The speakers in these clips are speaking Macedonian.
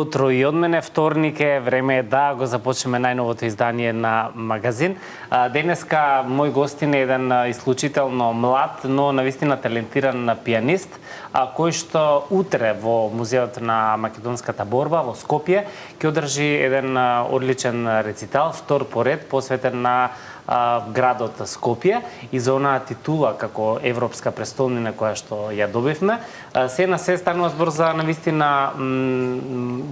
утро и од мене, вторник е, време е да го започнеме најновото издание на магазин. Денеска мој гостин е еден исклучително млад, но навистина талентиран пианист, кој што утре во Музеот на македонската борба во Скопје ќе одржи еден одличен рецитал, втор поред, посветен на градот Скопје и за онаа титула како европска престолнина која што ја добивме. Се на се станува збор за навистина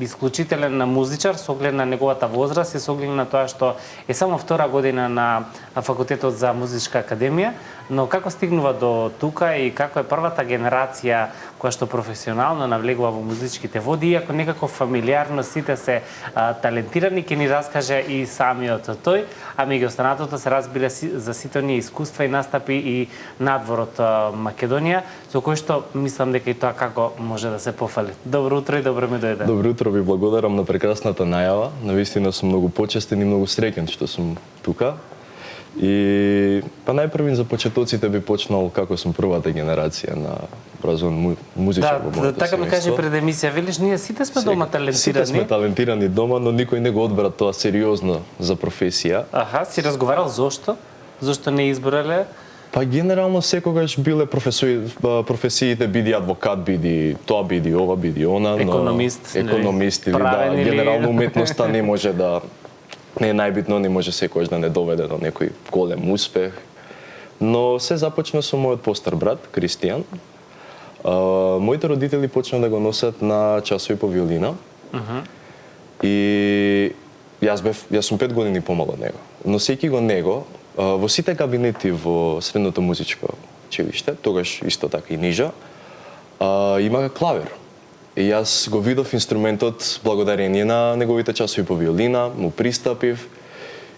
исклучителен музичар со оглед на неговата возраст и со оглед на тоа што е само втора година на факултетот за музичка академија, но како стигнува до тука и како е првата генерација која што професионално навлегува во музичките води, иако некако фамилиарно сите се талентирани, ќе ни раскаже и самиот тој, а меѓу останатото се разбира за сите оние искуства и настапи и надвор од Македонија, со кој што мислам дека и тоа како може да се пофали. Добро утро и добро ми дојде. Добро утро, ви благодарам на прекрасната најава. Навистина сум многу почестен и многу среќен што сум тука. И најпрвин за почетоците би почнал како сум првата генерација на образован музичар во моето семејство. Така ми кажи пред емисија, велиш ние сите сме дома талентирани. Сите сме талентирани дома, но никој не го одбра тоа сериозно за професија. Аха, си разговарал зошто? Зошто не избрале? Генерално секогаш биле професиите, биди адвокат, биди тоа, биди ова, биди она, економист или да, генерално уметноста не може да не е најбитно, не може секојаш да не доведе до некој голем успех. Но се започна со мојот постар брат, Кристијан. Моите родители почна да го носат на часови по виолина. И јас сум 5 години помал од него. Носејќи го него, во сите кабинети во средното музичко училиште, тогаш исто така и нижа, имаха клавир. И јас го видов инструментот благодарение на неговите часови по виолина, му пристапив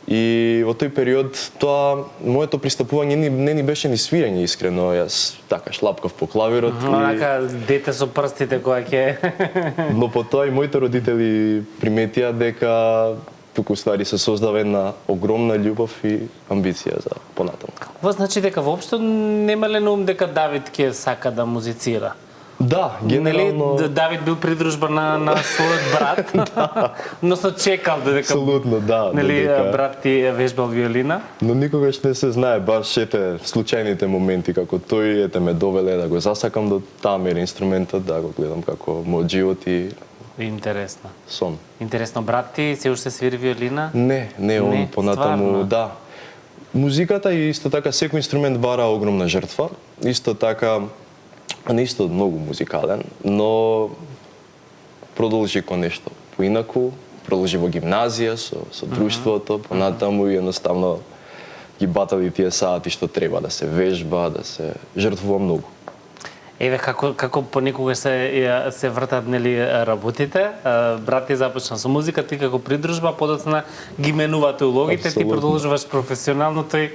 и во тој период тоа моето пристапување не ни беше ни свирење искрено, јас така шлапкав по клавирот. Онака дете со прстите која ќе. Но потоа и моите родители приметија дека туку ствари се создава една огромна љубов и амбиција за понатаму. Ова значи дека воопшто немале на ум дека Давид ќе сака да музицира? Да, генерално... Нели Давид бил придружба на својот брат, но се чекал дека... Абсолютно, да. Нели брат ти вежбал виолина? Но никогаш не се знае, баш ете случајните моменти како тој ете ме довеле да го засакам до тамер инструментот, да го гледам како мојот живот и... Интересно. Сон. Интересно, брат ти се уште свири виолина? Не, он понатаму, да. Музиката и исто така секој инструмент бара огромна жртва, исто така не исто многу музикален, но продолжи кон нешто поинаку, продолжи во гимназија со друштвото, понатаму и едноставно ги батали тие сати што треба да се вежба, да се жртвува многу. Еве како понекогаш се вртат нели работите, брат ти започна со музика, ти како придружба, подоцна ги менувате улогите, ти продолжуваш професионално, тој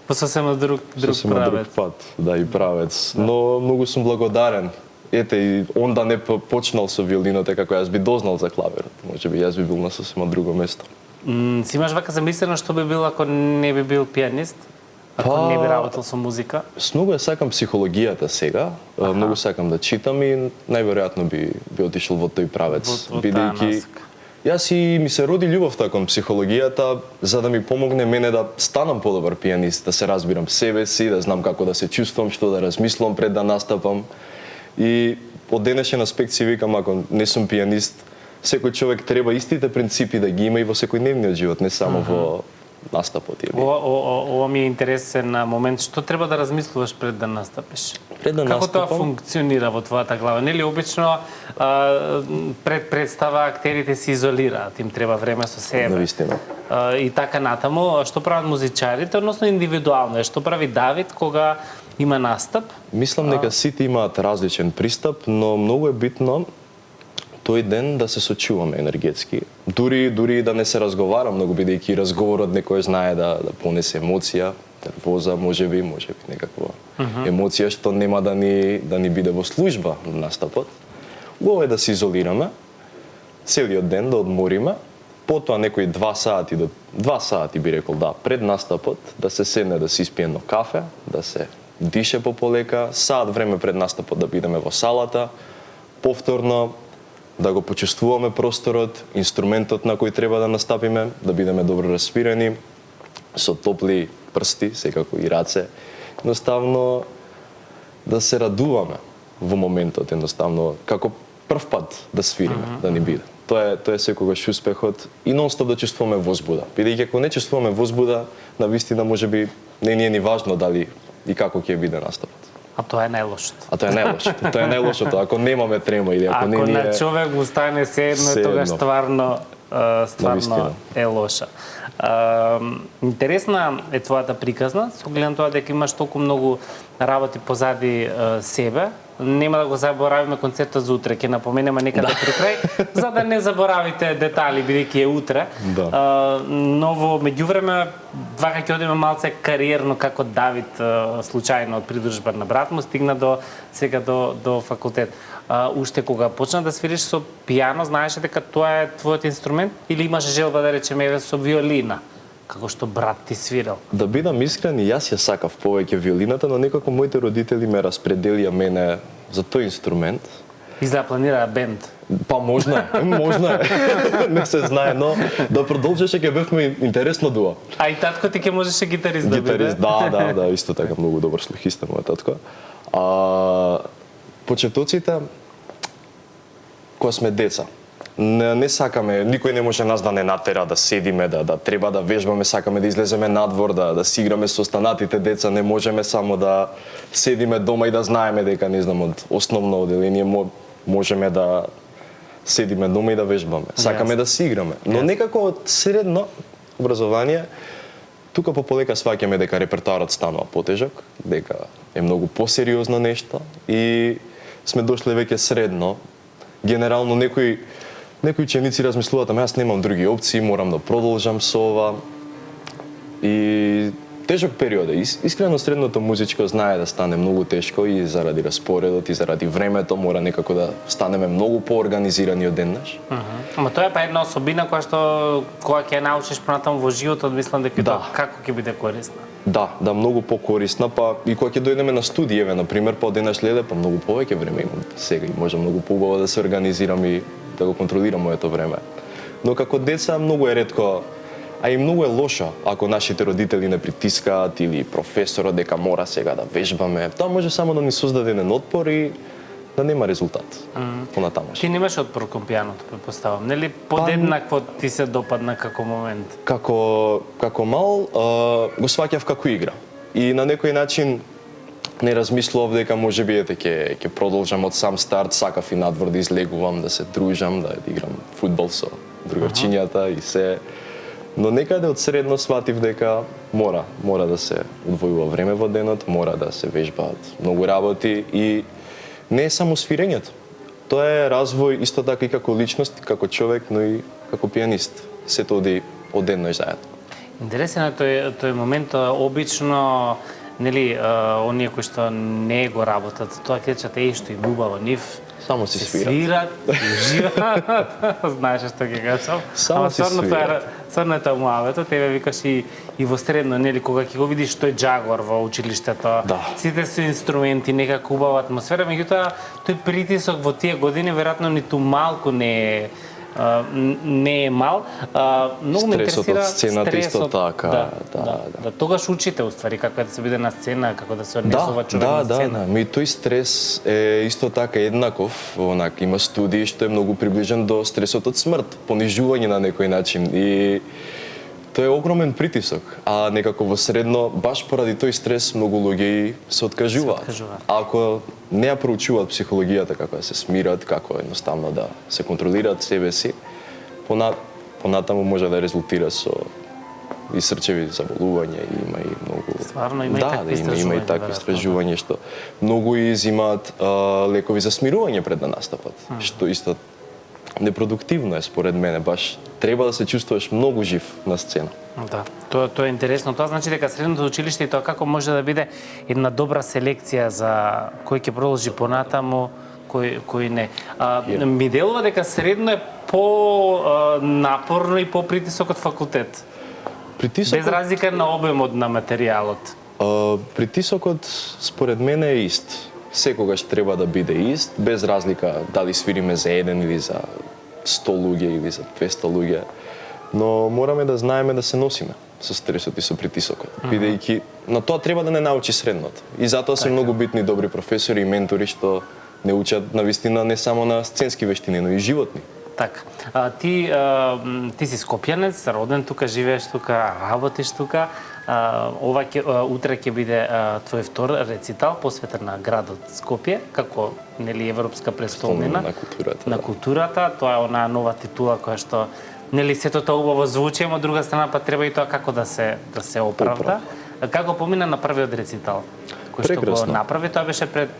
по сосема друг правец. Друг пат, да, и правец. Да. Но многу сум благодарен. Ете, и он да не почнал со виолината како јас би дознал за клавирот. Можеби јас би бил на сосема друго место. Си имаш вака замислено што би бил ако не би бил пианист? Ако не би работел со музика? Многу сакам психологијата сега. Многу сакам да читам и најверојатно би отишол во тој правец. Бидејќи јас и ми се роди љубовта кон психологијата за да ми помогне мене да станам подобар пианист, да се разбирам себе си, да знам како да се чувствувам, што да размислувам пред да настапам. И од денешен аспект си викам, ако не сум пианист, секој човек треба истите принципи да ги има и во секојдневниот живот, не само во настапот. Ова ми е интересен момент. Што треба да размислуваш пред да настапиш? Како тоа функционира во твојата глава? Нели обично пред представа актерите се изолираат, им треба време со себе. Навистина. И така натаму, што прават музичарите, односно индивидуално, што прави Давид кога има настап? Мислам дека сите имаат различен пристап, но многу е битно тој ден да се сочуваме енергетски. Дури да не се разговара многу, бидејќи разговорот некој знае да понесе емоција, нервоза, можеби некаква емоција што нема да ни биде во служба на настапот. Убаво е да се изолираме, целиот ден да одмориме, потоа некои 2 сати би рекол пред настапот, да се седне да се испие едно кафе, да се дише пополека, саат време пред настапот да бидеме во салата, повторно да го почувствуваме просторот, инструментот на кој треба да настапиме, да бидеме добро распирани, со топли прсти, секако и раце. Едноставно да се радуваме во моментот, едноставно како прв пат да свириме, да ни биде. Тоа е секогаш успехот и нонстоп да чувствуваме возбуда. Бидејќи ако не чувствуваме возбуда, навистина можеби не ни е ни важно дали и како ќе биде настапот. А тоа е најлошото. Тоа е најлошото. Ако немаме трема или ако не ни е... Ако на човек му стане седно, тогаш стварно е лоша. Интересна е твојата приказна, со гледам тоа дека имаш толку многу работи позади себе. Нема да го заборавиме концертот за утре, ќе напоменеме некаде при крај, за да не заборавите детали, бидејќи е утре. Но во меѓувреме, вака ќе одиме малце кариерно како Давид, случајно од придружба на брат му, стигна сега до факултет. Уште кога почна да свириш со пијано, знаеше дека тоа е твојот инструмент или имаш желба да речеме со виолина? Како што брат ти свирал? Да бидам искрен, и јас ја сакав повеќе виолината, но некако моите родители ме распределија мене за тој инструмент. И за планираа бенд? Па можно е. Не се знае, но да продолжеше ќе бевме интересно дуо. А и татко ти ќе можеше гитарист да биде? Гитарист, да, исто така многу добар слухист е мојот татко. Почетоците, кога сме деца, не сакаме, никој не може нас да не натера да седиме, да треба да вежбаме, сакаме да излеземе надвор, да си играме со останатите деца, не можеме само да седиме дома и да знаеме дека, не знам, од основно оделение можеме да седиме дома и да вежбаме. Сакаме да си играме. Но некако од средно образование, тука полека сваќаме дека репертоарот станува потежок, дека е многу посериозно нешто и сме дошле веќе средно. Генерално некои ученици размислуваат, ама јас немам други опции, морам да продолжам со ова. И тежок период е. Искрено средното музичко знае да стане многу тешко и заради распоредот и заради времето мора некако да станеме многу поорганизирани од деннаш. Ама тоа е па една особина која што кога ќе научиш понатаму во животот, мислам дека тоа како ќе биде корисна. Да, многу покорисна, па и кога ќе дојдеме на студиеве, на пример, па деннаш леде, па многу повеќе време имам сега и може многу поубаво да се организирам и да го контролирам моето време. Но како деца многу е ретко, а и многу е лошо ако нашите родители не притискаат или професорот дека мора сега да вежбаме. Тоа може само да ни создаде еден отпор и да нема резултат понатаму. Ти немаш отпор кон пијаното, претпоставам, нели? Подеднакво ти се допадна како момент? Како мал го сваќав како игра. И на некој начин не размислував дека можеби ќе продолжам од сам старт, сакав и надвор да излегувам, да се дружам, да играм фудбал со другарчињата и се. Но некаде од средно сватив дека мора да се одвојува време во денот, мора да се вежбаат многу работи и не е само свирењето. Тоа е развој исто така и како личност, како човек, но и како пијанист. Сето оди одеднаш заедно. Интересен е тој момент, обично нели оние кои што не го работат, тоа кречат што им убаво нив. Само си свират. Живеат. Знаеш што ќе кажам. Само си свират. Стварно е тоа муавето, тебе викаш и во средно, нели, кога ќе го видиш тој джагор во училиштето, сите се инструменти, некако убава атмосфера, меѓутоа тој притисок во тие години веројатно ниту малку не е мал. Многу ме интересира сцената исто така. Да, тогаш учите уствари како да се биде на сцена, како да се однесува човек на сцена. Ми тој стрес е исто така еднаков, има студии што е многу приближен до стресот од смрт, понижување на некој начин и тоа е огромен притисок, а некако во средно, баш поради тој стрес, многу луѓе се откажуваат. А ако не ја проучуваат психологијата, како да се смират, како едноставно да се контролираат себе си, понатаму може да резултира со и срчеви заболувања, има и многу... Стварно, има и такви истражувања. Има и такви истражувања што многу изимаат лекови за смирување пред да настапат, што исто непродуктивно е според мене, баш треба да се чувствуваш многу жив на сцена. Да, тоа е интересно. Тоа значи дека средното училиште и тоа како може да биде една добра селекција за кој ќе продолжи понатаму, кој не. Ми делува дека средно е по-напорно и по-притисок од факултет. Без разлика на обемот на материјалот. Притисокот според мене е ист. секогаш треба да биде ист, без разлика дали свириме за еден или за 100 луѓе или за 200 луѓе. Но мораме да знаеме да се носиме со стресот и со притисокот, бидејќи на тоа треба да не научи средното. И затоа се многу битни добри професори и ментори што не учат навистина не само на сценски вештини, но и животни. Така. Ти си скопјанец, роден тука, живееш тука, работиш тука. Утре ќе биде твој втор рецитал посветен на градот Скопје, како нели европска престолнина на културата. Тоа е онаа нова титула која што нели сето тоа убаво звучи, но од друга страна па треба и тоа како да се оправда. Како помина на првиот рецитал кој што го направи, тоа беше пред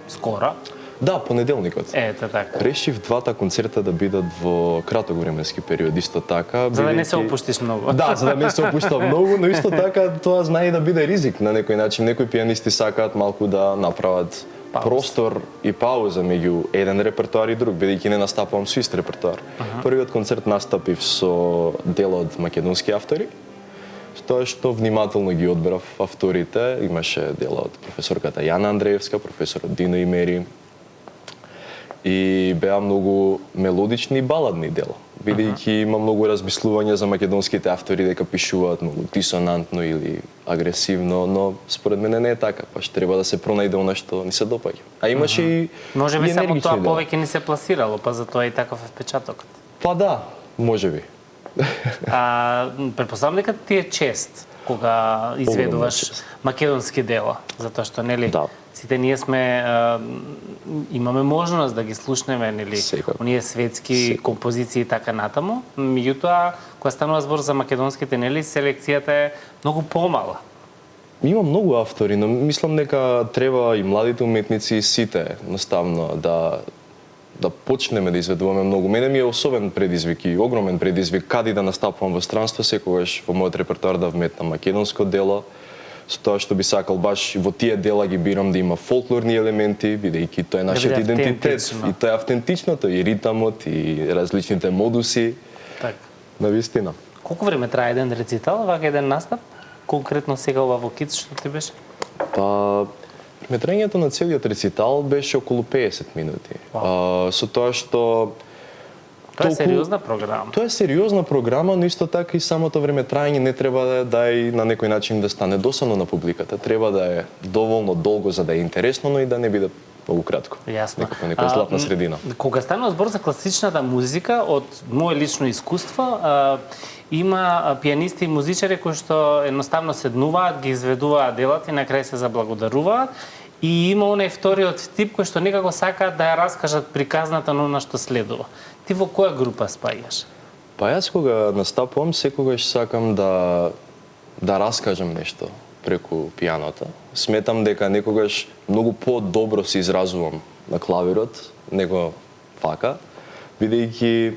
скоро. Да, понеделникот. Ете така. Решив двата концерта да бидат во краток временски период, исто така. За да не се опуштиш многу. Да, за да не се опуштам многу, но исто така тоа знае и да биде ризик на некој начин. Некои пианисти сакаат малку да направат простор и пауза меѓу еден репертоар и друг, бидејќи не настапувам со ист репертоар. Првиот концерт настапив со дел од македонски автори, тоа што внимателно ги одбрав авторите. Имаше дел од професорката Јана Андреевска, професорот Дино Имери, и беа многу мелодични и баладни дела, бидејќи има многу размислување за македонските автори дека пишуваат многу дисонантно или агресивно, но според мене не е така, па што треба да се пронајде она што ни се допаѓа. А имаше и можеби само тоа повеќе ни се пласирало, па затоа и таков е впечатокот. Па да, можеби. Претпоставам дека ти е чест кога изведуваш македонски дела, затоа што нели сите ние имаме можност да ги слушнеме, нели, оние светски композиции и така натаму. Меѓутоа, кога станува збор за македонските, нели, селекцијата е многу помала. Има многу автори, но мислам дека треба и младите уметници и сите наставно да почнеме да изведуваме многу. Мене ми е особен предизвик и огромен предизвик каде да настапувам во странство, секогаш во мојот репертоар да вметнам македонско дело, со тоа што би сакал баш во тие дела ги бирам да има фолклорни елементи, бидејќи тоа е нашиот идентитет и тоа е автентичното, и ритамот, и различните модуси. Така. Навистина. Колку време трае еден рецитал, вака еден настап? Конкретно сега ова во КИЦ, што ти беше? Па, траењето на целиот рецитал беше околу 50 минути. Со тоа што тоа е сериозна програма. Тоа е сериозна програма, но исто така и самото време траење не треба да е на некој начин да стане досадно на публиката. Треба да е доволно долго за да е интересно, но и да не биде многу кратко. Јасно. Некоја златна средина. Кога станува збор за класичната музика, од моје лично искуство, има пианисти и музичари кои што едноставно седнуваат, ги изведуваат делата и на крај се заблагодаруваат. И има онај вториот тип кој што некако сакаат да ја раскажат приказната на она што следува. Ти во која група спаѓаш? Па јас кога настапувам, секогаш сакам да раскажам нешто преку пианото. Сметам дека некогаш многу по-добро се изразувам на клавирот, него вака, бидејќи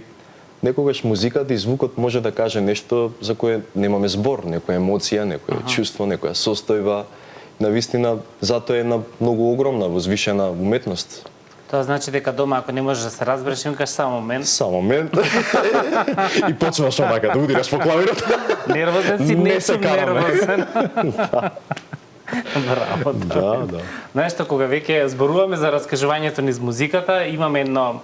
некогаш музиката и звукот може да каже нешто за кое немаме збор, некоја емоција, некоја чувство, некоја состојба. Навистина, затоа е една многу огромна, возвишена уметност. Тоа значи дека дома, ако не можеш да се разбереш, им кажеш само момент. Само момент. И почнуваш онака да удираш по клавирот. Нервозен си, не сум нервозен. Браво. Да. Знаеш што, кога веќе зборуваме за раскажувањето низ музиката, имаме едно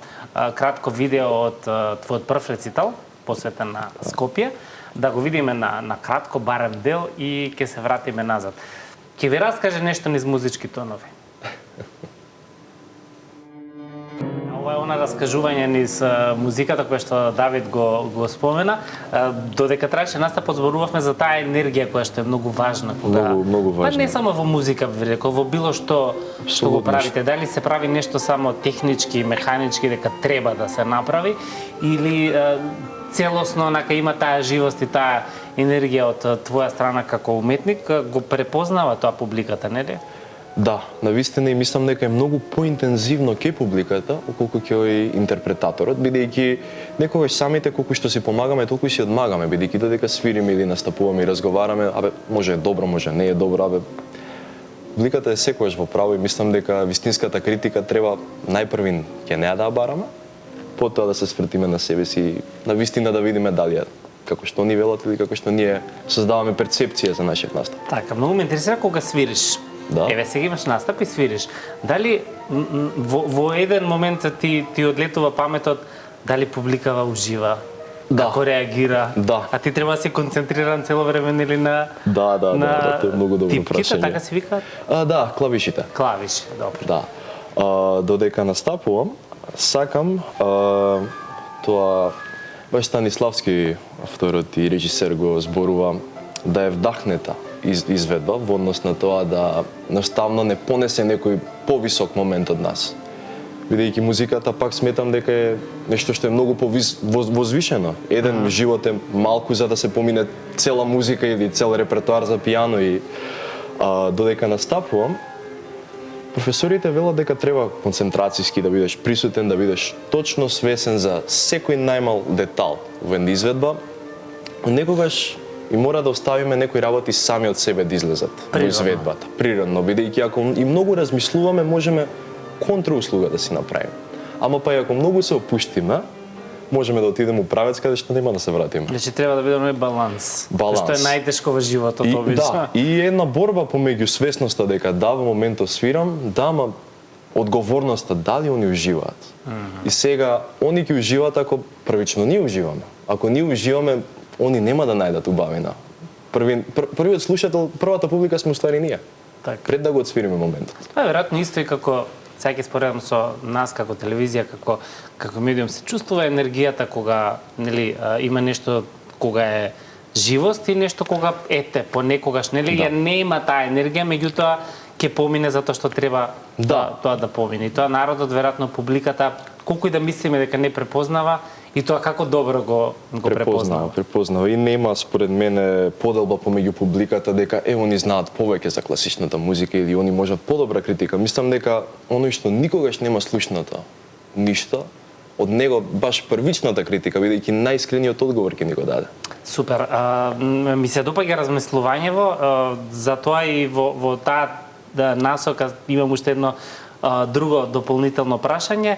кратко видео од твојот прв рецитал, посветен на Скопје, да го видиме на кратко, барем дел и ќе се вратиме назад. Ќе ви раскаже нешто низ музички тонови. Ова е она раскажување низ музиката која што Давид го спомена. Додека траеше настапот зборувавме за таа енергија која што е многу важна. Многу важна. Па не само во музика, рекол, во било што го правите. Дали се прави нешто само технички, механички, дека треба да се направи, или целосно онака има таа живост и таа енергија од твоја страна како уметник, го препознава тоа публиката, нели? Да, навистина и мислам дека е многу поинтензивно ке публиката, околку ке интерпретаторот, бидејќи некогаш самите колку што си помагаме, толку и си одмагаме, бидејќи додека свириме или настапуваме и разговараме, може е добро, може не е добро, публиката е секогаш во право и мислам дека вистинската критика треба најпрвин ќе неа да ја бараме, потоа да се свртиме на себе си, навистина да видиме дали како што ни велат или како што ние создаваме перцепција за нашиот настап. Така, многу ме интересира кога свириш. Да. Еве сега имаш настап и свириш. Дали во еден момент ти одлетува паметот дали публикава ужива? Да. Како реагира? Да. А ти треба да си концентриран цело време нели на Да, тоа е многу добро типките, прашање. така се викаат? Да, клавишите. Клавиши, добро. Да. Додека настапувам, сакам тоа баш Станиславски, авторот и режисер го зборува, да е вдахнета изведба во однос на тоа да наставно не понесе некој повисок момент од нас. Бидејќи музиката пак сметам дека е нешто што е многу возвишено. Еден живот е малку за да се помине цела музика или цел репертоар за пијано и додека настапувам, професорите велат дека треба концентрацијски да бидеш присутен, да бидеш точно свесен за секој најмал детал во една изведба. Некогаш и мора да оставиме некои работи сами од себе да излезат во изведбата. Природно, бидејќи ако и многу размислуваме, можеме контрауслуга да си направиме. Ама па и ако многу се опуштиме, можеме да отидеме у правец каде што нема да се вратиме. Значи треба да биде баланс. Баланс. Што е најтешко во животот И, обично. да, и една борба помеѓу свесноста дека да, во моментот свирам, да, ама одговорноста дали они уживаат. И сега, они ќе уживаат ако првично ние уживаме. Ако ние уживаме, они нема да најдат убавина. Првиот слушател, првата публика сме уствари ние. Така. Пред да го отсвириме моментот. Тоа е веројатно исто и како сега ќе споредам со нас како телевизија, како медиум се чувствува енергијата кога нели има нешто кога е живост и нешто кога понекогаш нели ја нема таа енергија, меѓутоа ќе помине затоа што треба тоа да помине. И тоа народот веројатно публиката колку и да мислиме дека не препознава и тоа како добро го препознава. И нема според мене поделба помеѓу публиката дека они знаат повеќе за класичната музика или они можат подобра критика. Мислам дека оној што никогаш нема слушнато ништо од него баш првичната критика, бидејќи најискрениот одговор ќе ни го даде. Супер. Ми се допаѓа размислувањево, затоа и во таа насока имам уште едно друго дополнително прашање.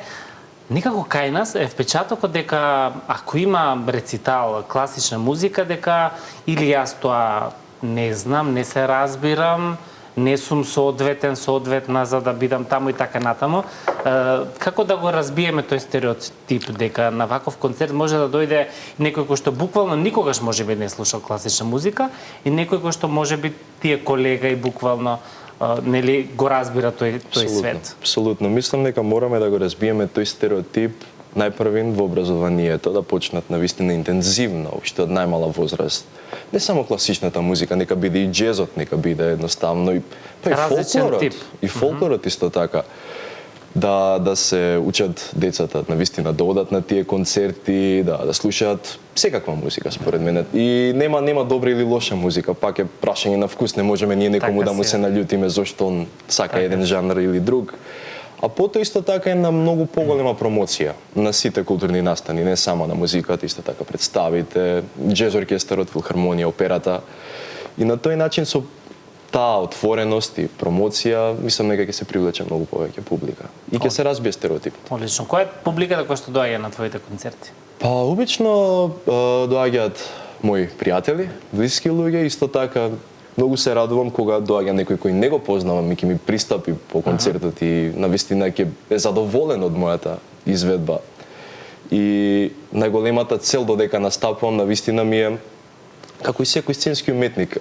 Некако кај нас е впечатокот дека ако има рецитал класична музика, дека или јас тоа не знам, не се разбирам, не сум соодветна за да бидам таму и така натаму. Како да го разбиеме тој стереотип дека на ваков концерт може да дојде некој кој што буквално никогаш можеби не слушал класична музика и некој кој што можеби ти е колега и буквално нели го разбира тој свет. Апсолутно. Мислам дека мораме да го разбиеме тој стереотип најпрвин во образованието, да почнат навистина интензивно, уште од најмала возраст. Не само класичната музика, нека биде и джезот, нека биде едноставно и фолклорот. И фолклорот исто така. Да се учат децата навистина да одат на тие концерти, да слушаат секаква музика според мене. И нема добра или лоша музика, пак е прашање на вкус, не можеме ние некому да му се наљутиме зошто он сака еден жанр или друг. А потоа исто така е на многу поголема промоција на сите културни настани, не само на музиката, исто така представите, джез оркестарот, филхармонија, операта. И на тој начин со таа отвореност и промоција, мислам дека ќе се привлече многу повеќе публика и ќе се разбие стереотипот. Одлично. Која е публиката која што доаѓа на твоите концерти? Па обично доаѓаат мои пријатели, блиски луѓе, исто така многу се радувам кога доаѓа некој кој не го познавам и ќе ми пристапи по концертот и навистина ќе е задоволен од мојата изведба. И најголемата цел додека настапувам навистина ми е како и секој сценски уметник,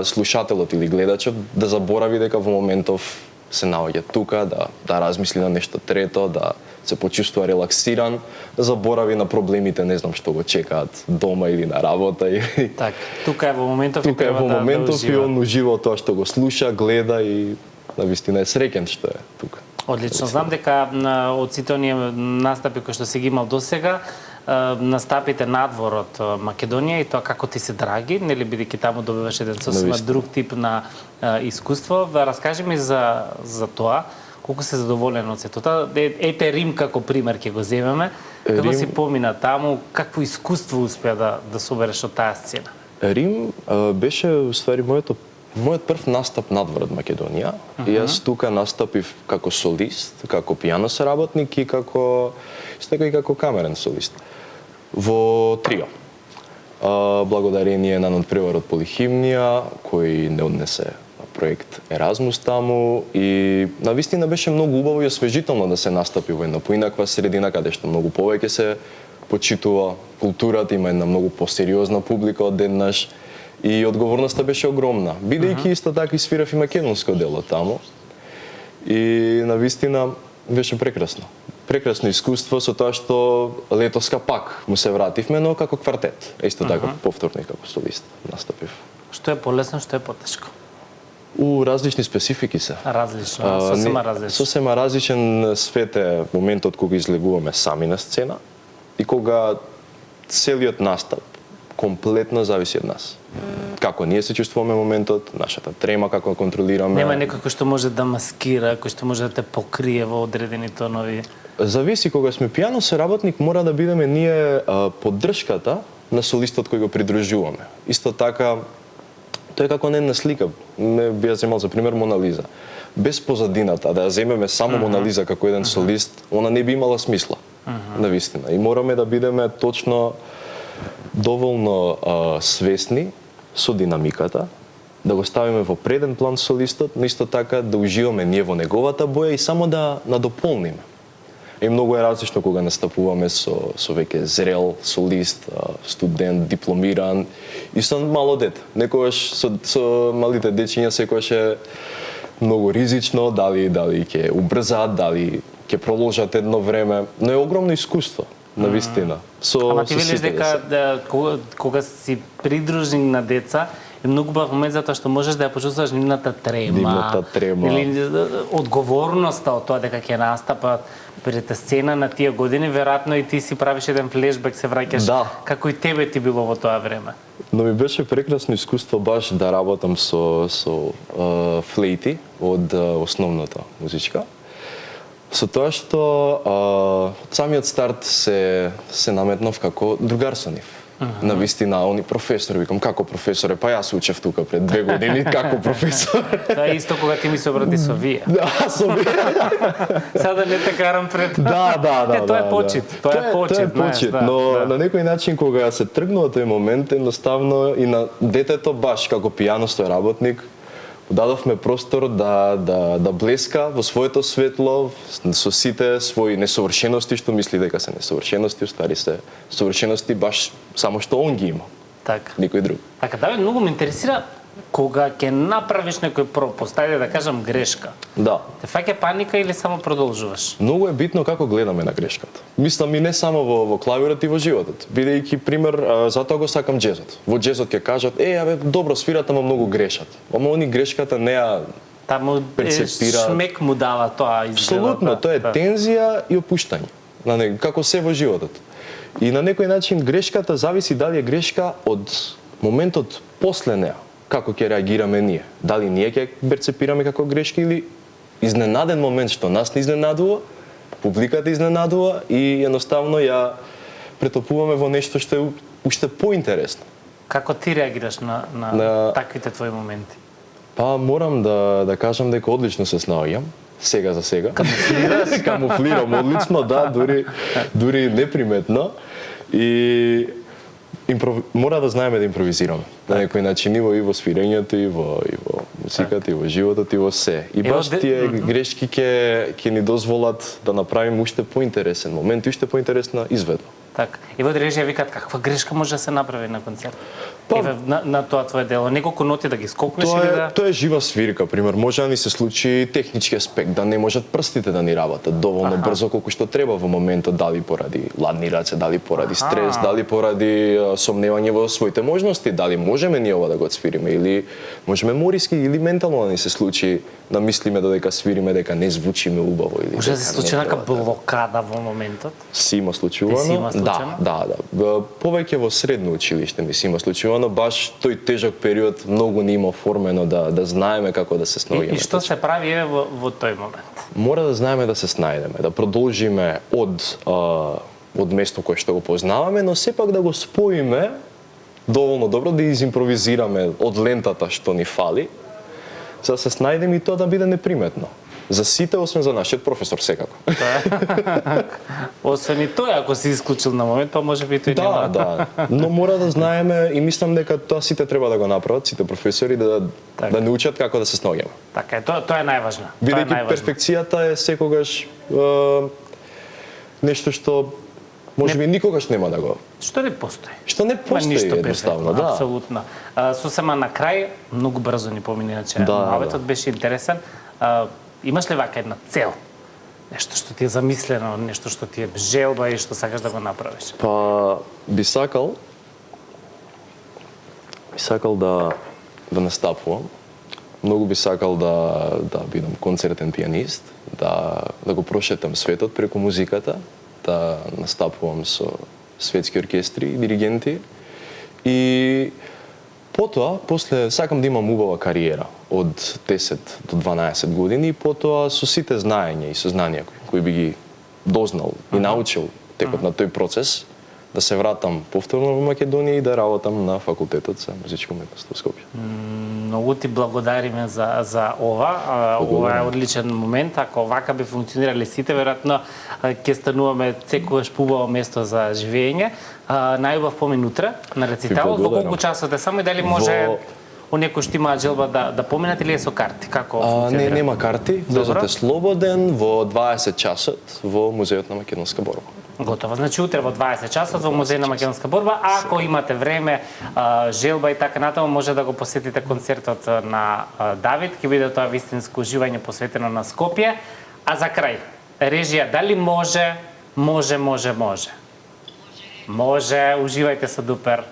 слушателот или гледачот да заборави дека во моментов се наоѓа тука, да размисли на нешто трето, да се почувствува релаксиран, да заборави на проблемите, не знам што го чекаат дома или на работа. Так, тука е во моментов и треба да ужива. И он ужива тоа што го слуша, гледа и навистина е среќен што е тука. Одлично, знам дека од сите оние настапи кои што си ги имал досега, настапите надвор од Македонија и тоа како ти се драги, нели бидејќи таму добиваш еден сосема друг тип на искуство. Раскажи ми за тоа, колку се задоволен од сето тоа. Ете Рим како пример ќе го земеме. Како си помина таму, какво искуство успеа да собереш од таа сцена? Рим беше уствари мојот прв настап надвор од Македонија. И јас тука настапив како солист, како пијано соработник и како камерен солист во трио. Благодарение на надпреварот Полихимнија, кој не однесе проект Еразмус таму и навистина беше многу убаво и освежително да се настапи во една поинаква средина каде што многу повеќе се почитува културата, има една многу посериозна публика одеднаш и одговорноста беше огромна. Бидејќи исто така и свирав и македонско дело таму и навистина беше прекрасно. Прекрасно искуство со тоа што летоска пак му се вративме, но како квартет. Исто така повторно и како солист настапив. Што е полесно, што е потешко? Различни специфики се. Различно, сосема различно. Сосема различен свет е моментот кога излегуваме сами на сцена и кога целиот настап комплетно зависи од нас. Како ние се чувствуваме моментот, нашата трема, како контролираме. Нема некој кој што може да маскира, кој што може да те покрие во одредени тонови. Зависи, кога сме пијано соработник, мора да бидеме ние поддршката на солистот кој го придружуваме. Исто така, тоа е како една слика. Не би ја земал за пример Мона Лиза. Без позадината, да ја земеме само Мона Лиза како еден солист, она не би имала смисла. Навистина. И мораме да бидеме точно доволно свесни со динамиката, да го ставиме во преден план солистот, но исто така да уживаме ние во неговата боја и само да надополниме. И многу е различно кога настапуваме со веќе зрел солист, студент, дипломиран и со мало дете. Некогаш со малите дечиња секогаш е многу ризично, дали ќе убрзаат, дали ќе продолжат едно време, но е огромно искуство, навистина. Ама ти велиш дека кога си придружник на деца, е многу бав момент затоа што можеш да ја почувствуваш нивната трема. Или одговорноста од тоа дека ќе настапат пред сцена на тие години, веројатно и ти си правиш еден флешбек, се враќаш како и тебе ти било во тоа време. Но ми беше прекрасно искуство баш да работам со флейти од основната музичка. Со тоа што од самиот старт се наметнав како другар со нив. Навистина, они професор, викам, како професоре, па јас учев тука пред 2 години, како професор. Тоа е исто кога ти ми се обрати со вие. Да, со вие. Сега да не те карам пред... Да. Тоа е почит, тоа е почит, но на некој начин кога се тргнува тој момент, едноставно и на детето баш како пијаносто работник, дадовме простор да блеска во своето светло, со сите своји несовршености, што мисли дека се несовршености, уствари се совршености баш само што он ги има. Така. Никој друг. Така, да, многу ме интересира кога ќе направиш некој пропуст, ајде да кажам грешка. Да. Те фаќа паника или само продолжуваш? Многу е битно како гледаме на грешката. Мислам и не само во клавирот и во животот. Бидејќи пример, затоа го сакам џезот. Во џезот ќе кажат: добро свират, ама многу грешат." Ама они грешката не ја таму перцепира. Шмек му дава тоа изгледа. Апсолутно, тоа е тензија и опуштање. Како се во животот. И на некој начин грешката зависи дали е грешка од моментот после неа, како ќе реагираме ние. Дали ние ќе перцепираме како грешка или изненаден момент што нас не изненадува, публиката изненадува и едноставно ја претопуваме во нешто што е уште поинтересно. Како ти реагираш на таквите твои моменти? Па морам да кажам дека одлично се снаоѓам. Сега за сега. Камуфлираш? Камуфлирам одлично, да, дури неприметно. И мора да знаеме да импровизираме. На некој начин и во свирењето, и во музиката, и во животот, и во се. И баш тие грешки ќе ни дозволат да направиме уште поинтересен момент и уште поинтересна изведба. Така. И во режија викаат каква грешка може да се направи на концерт? На тоа твое дело, неколку ноти да ги скокнеш или да... Тоа е жива свирка, пример, може да ни се случи технички аспект, да не можат прстите да ни работат доволно брзо колку што треба во моментот, дали поради ладни раце, дали поради стрес, дали поради сомневање во своите можности, дали можеме ние ова да го свириме или можеме мориски или ментално да ни се случи да мислиме додека свириме дека не звучиме убаво или може да се случи нека блокада во моментот? Си има случувано. Да. Повеќе во средно училиште ми си има случувано, баш тој тежок период многу не има оформено да знаеме како да се снаоѓаме. И што се прави во тој момент? Мора да знаеме да се снајдеме, да продолжиме од место кое што го познаваме, но сепак да го споиме доволно добро, да изимпровизираме од лентата што ни фали, за да се снајдеме и тоа да биде неприметно. За сите, освен за нашиот професор, секако. Освен и тој, ако си исклучил на момент, па може би тој нема. Да. Но мора да знаеме и мислам дека тоа сите треба да го направат, сите професори да научат како да се снаоѓаме. Така е, тоа е најважно. Бидејќи перфекцијата е секогаш нешто што можеби никогаш нема да го. Што не постои. Што не постои едноставно, да. Апсолутно. Сосема на крај, многу брзо ни помина, иначе моветот беше интересен. Имаш ли вака една цел? Нешто што ти е замислено, нешто што ти е желба и што сакаш да го направиш? Па би сакал да настапувам. Многу би сакал да бидам концертен пианист, да го прошетам светот преку музиката, да настапувам со светски оркестри и диригенти. И потоа, после сакам да имам убава кариера од 10 до 12 години и потоа со сите знаења и сознанија кои би ги дознал и научил текот на тој процес, да се вратам повторно во Македонија и да работам на факултетот за музичка уметност во Скопје. Многу ти благодариме за ова. Ова е одличен момент. Ако вака би функционирале сите, веројатно ќе стануваме секогаш поубаво место за живење. Најубав помен утре на рециталот. Во колку часот е само и дали може у некој што имаат желба да поминат или е со карти? Како функционира? Не, нема карти. Влезот е слободен во 20 часот во Музеот на македонска борба. Готово. Значи утре во 20 часот во Музеј на македонска борба. Ако имате време, желба и така натаму, може да го посетите концертот на Давид. Ќе биде тоа вистинско уживање посветено на Скопје. А за крај, режија, дали може? Може. Може, уживајте со Дупер.